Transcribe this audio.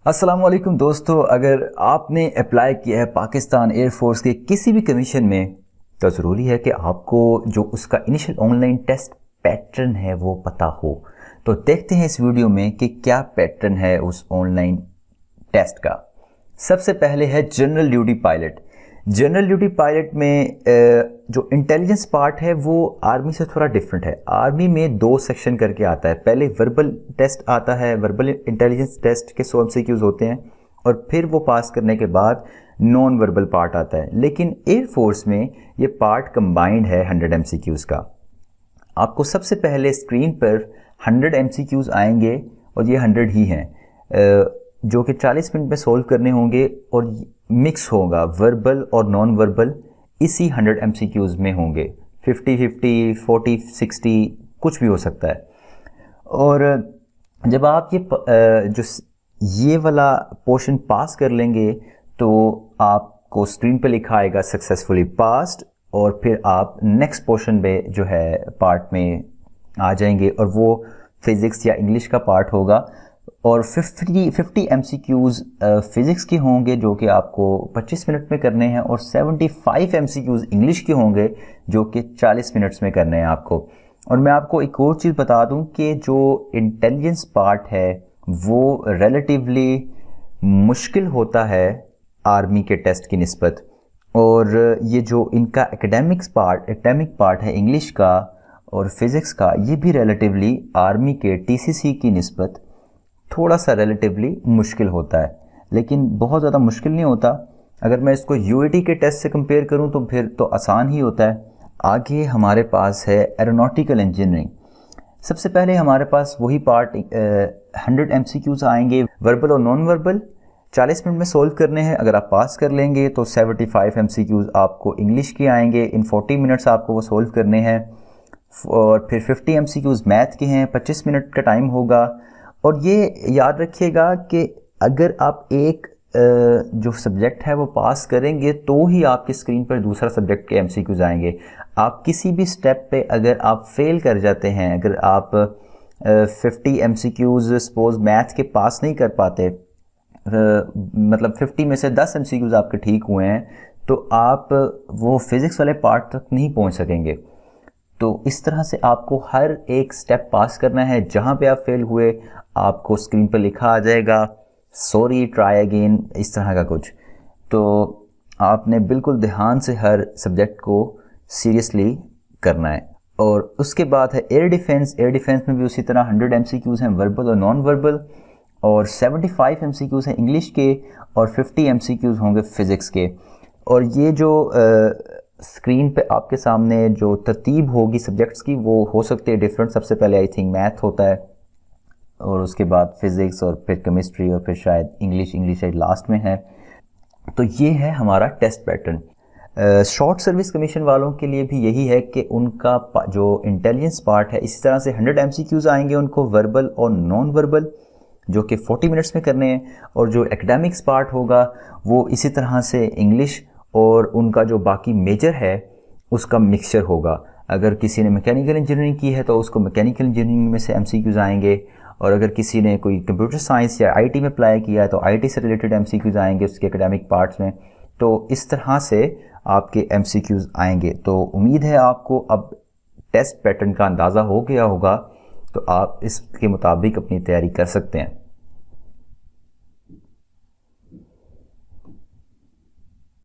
अस्सलाम वालेकुम दोस्तों, अगर आपने अप्लाई किया है पाकिस्तान एयरफोर्स के किसी भी कमीशन में तो ज़रूरी है कि आपको जो उसका इनिशियल ऑनलाइन टेस्ट पैटर्न है वो पता हो। तो देखते हैं इस वीडियो में कि क्या पैटर्न है उस ऑनलाइन टेस्ट का। सबसे पहले है general duty pilot. General duty pilot में जो इंटेलिजेंस पार्ट है वो आर्मी से थोड़ा डिफरेंट है। आर्मी में 2 सेक्शन करके आता है। पहले वर्बल टेस्ट आता है, वर्बल इंटेलिजेंस टेस्ट के 100 MCQs होते हैं और फिर वो पास करने के बाद नॉन वर्बल पार्ट आता है। लेकिन एयरफोर्स में ये पार्ट कंबाइंड है 100 MCQs का। आपको सबसे पहले स्क्रीन पर 100 MCQs आएंगे और ये 100 ही हैं जो कि 40 मिनट में सोल्व करने होंगे और मिक्स होगा वर्बल और नॉन वर्बल इसी 100 MCQs में होंगे। 50-50, 40-60 कुछ भी हो सकता है। और जब आप ये वाला पोर्शन पास कर लेंगे तो आपको स्क्रीन पे लिखा आएगा सक्सेसफुली पास्ड और फिर आप नेक्स्ट पोर्शन में जो है पार्ट में आ जाएंगे और वो फिज़िक्स या इंग्लिश का पार्ट होगा। और 50 MCQs फिज़िक्स के होंगे जो कि आपको 25 मिनट में करने हैं और 75 MCQs इंग्लिश के होंगे जो कि 40 मिनट्स में करने हैं आपको। और मैं आपको एक और चीज़ बता दूं कि जो इंटेलिजेंस पार्ट है वो रिलेटिवली मुश्किल होता है आर्मी के टेस्ट की निस्बत। और ये जो इनका एकेडमिक पार्ट है इंग्लिश का और फिज़िक्स का, ये भी रिलेटिवली आर्मी के TCC की निस्बत थोड़ा सा रिलेटिवली मुश्किल होता है, लेकिन बहुत ज़्यादा मुश्किल नहीं होता। अगर मैं इसको UAT के टेस्ट से कंपेयर करूं तो फिर तो आसान ही होता है। आगे हमारे पास है एरोनॉटिकल इंजीनियरिंग। सबसे पहले हमारे पास वही पार्ट 100 MCQs आएंगे वर्बल और नॉन वर्बल, 40 मिनट में सोल्व करने हैं। अगर आप पास कर लेंगे तो 75 MCQs आपको इंग्लिश के आएंगे, इन 40 मिनट्स आपको वो सोल्व करने हैं। और फिर 50 MCQs मैथ के हैं, 25 मिनट का टाइम होगा। और ये याद रखिएगा कि अगर आप एक जो सब्जेक्ट है वो पास करेंगे तो ही आपकी स्क्रीन पर दूसरा सब्जेक्ट के MCQs आएंगे। आप किसी भी स्टेप पे अगर आप फेल कर जाते हैं, अगर आप 50 MCQs सपोज मैथ के पास नहीं कर पाते, मतलब 50 में से 10 MCQs आपके ठीक हुए हैं, तो आप वो फिज़िक्स वाले पार्ट तक नहीं पहुंच सकेंगे। तो इस तरह से आपको हर एक स्टेप पास करना है। जहाँ पे आप फेल हुए आपको स्क्रीन पर लिखा आ जाएगा सॉरी ट्राई अगेन, इस तरह का कुछ। तो आपने बिल्कुल ध्यान से हर सब्जेक्ट को सीरियसली करना है। और उसके बाद है एयर डिफेंस। एयर डिफेंस में भी उसी तरह 100 MCQs हैं वर्बल और नॉन वर्बल और 75 MCQs हैं इंग्लिश के और 50 MCQs होंगे फिज़िक्स के। और ये जो स्क्रीन पे आपके सामने जो तरतीब होगी सब्जेक्ट्स की वो हो सकती है डिफरेंट। सबसे पहले आई थिंक मैथ होता है और उसके बाद फिज़िक्स और फिर केमिस्ट्री और फिर शायद इंग्लिश लास्ट में है। तो ये है हमारा test pattern. Short service commission वालों के लिए भी यही है कि उनका जो इंटेलिजेंस पार्ट है इसी तरह से 100 MCQs आएंगे उनको वर्बल और नॉन वर्बल जो कि 40 मिनट्स में करने हैं। और जो एकेडमिक्स पार्ट होगा वो इसी तरह से इंग्लिश और उनका जो बाकी मेजर है उसका मिक्सचर होगा। अगर किसी ने मैकेनिकल इंजीनियरिंग की है तो उसको मैकेनिकल इंजीनियरिंग में से MCQs आएंगे, और अगर किसी ने कोई कंप्यूटर साइंस या IT में अप्लाई किया है तो IT से रिलेटेड MCQs आएंगे उसके एकेडमिक पार्ट्स में। तो इस तरह से आपके MCQs आएंगे। तो उम्मीद है आपको अब टेस्ट पैटर्न का अंदाज़ा हो गया होगा, तो आप इसके मुताबिक अपनी तैयारी कर सकते हैं।